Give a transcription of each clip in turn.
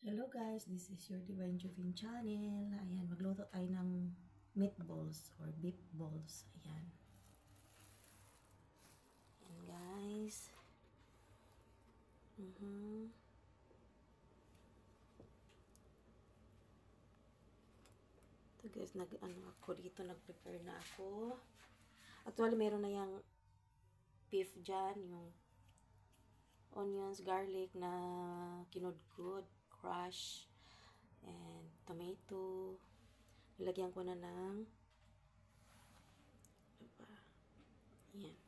Hello guys, this is your Divine Jovin channel. Ayan, magluto tayo ng meatballs or beef balls. Ayan. Ayan guys. Ito guys, ako dito, nag-prepare na ako. Actually, meron na yung beef dyan, yung onions, garlic na kinudkod, crush, and tomato. Nilagyan ko na ng ayan,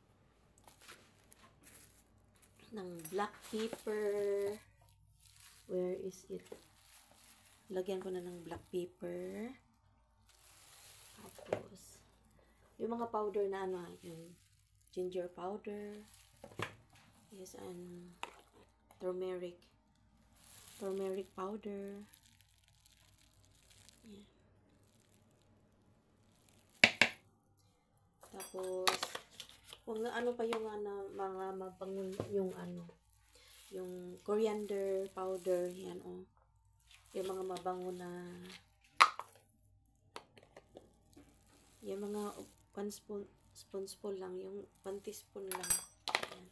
ng black pepper. Where is it? Lagyan ko na ng black pepper. Tapos yung mga powder na yung ginger powder. Yes, and turmeric powder. Ayan. Tapos kung ano pa yung mga mabangon yung yung coriander powder, yan yung mga mabango na yung mga 1 spoonful lang, yung 1 teaspoon lang. Ayan.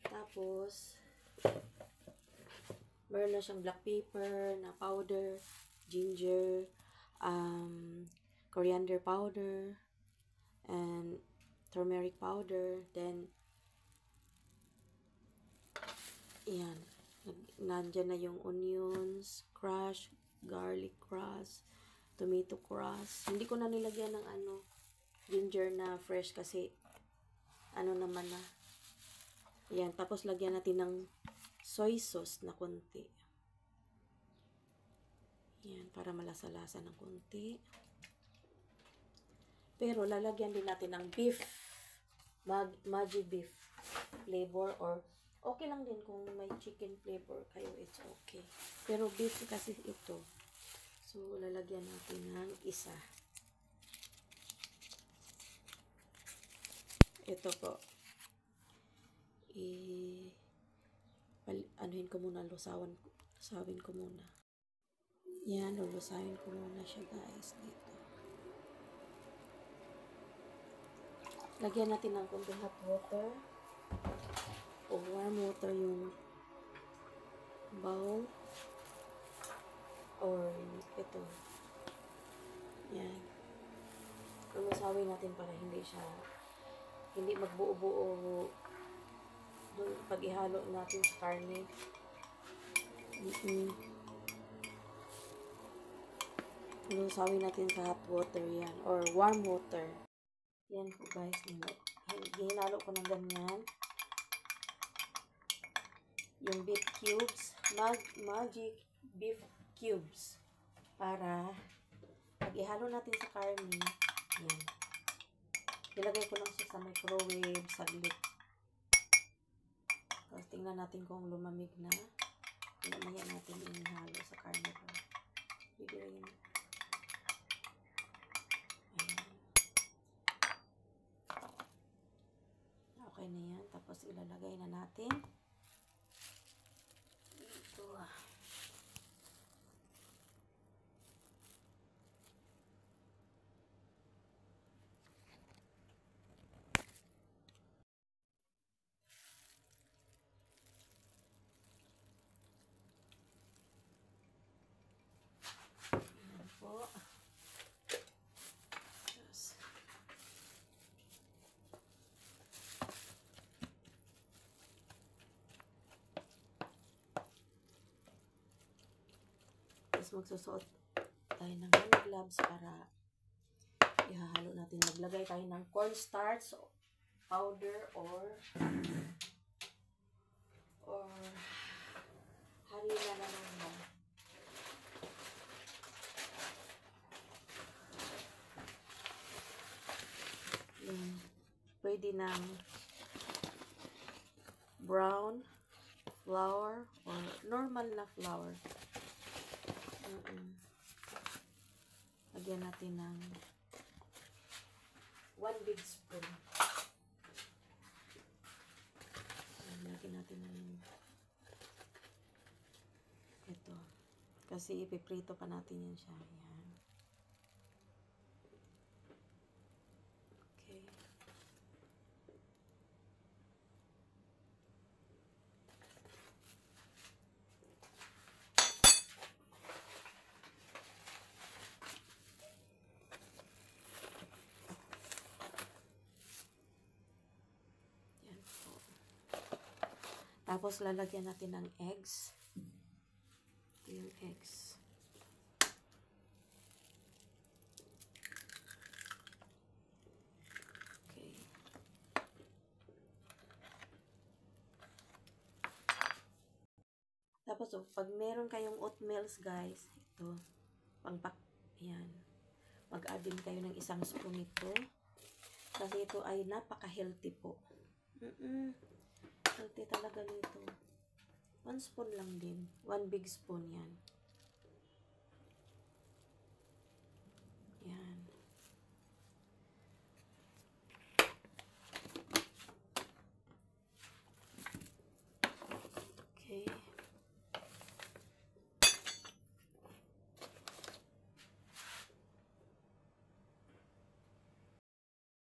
Tapos meron na siyang black pepper na powder, ginger, coriander powder, and turmeric powder. Then yan, nandyan na yung onions, crush, garlic crush, tomato crush. Hindi ko na nilagyan ng ginger na fresh kasi naman na. Yan, tapos lagyan natin ng soy sauce na konti. Yan, para malasa-lasa ng konti. Pero lalagyan din natin ng beef, Maggi beef flavor, or okay lang din kung may chicken flavor kayo, it's okay. Pero beef kasi ito. So, lalagyan natin ng isa. Ito po. Anuhin ko muna, lusawin ko muna. Yan, lulusawin ko muna siya guys dito. Lagyan natin ng konting hot water o warm water yung bowl or ito. Yan. Lulusawin natin para hindi magbuo-buo pag ihalo natin sa karne. Lulusawin natin sa hot water yan or warm water. Yan po guys, hinalo ko ng ganyan yung beef cubes, Maggi beef cubes, para pag ihalo natin sa karne, yan, ilagay ko lang siya sa microwave saglit. Tapos tingnan natin kung lumamig na. Mamaya natin ihalo sa karne ko. Bigyan. Okay na yan. Tapos ilalagay na natin ito. Ayan po. Magsusuot tayo ng hand gloves para ihahalo natin. Maglagay tayo ng cornstarch powder or harina na naman. Pwede ng brown flour or normal na flour. Lagyan natin ng 1 big spoon. Lagyan natin ng ito. Kasi ipiprito pa natin yan siya. Yan. Okay. Yan po. Tapos lalagyan natin ng eggs. Ito yung eggs. Okay. Tapos, pag meron kayong oatmeals, guys, ito, ayan, mag-add din kayo ng 1 spoon ito. Kasi ito ay napaka-healthy po. Healthy talaga nito. 1 spoon lang din. 1 big spoon yan.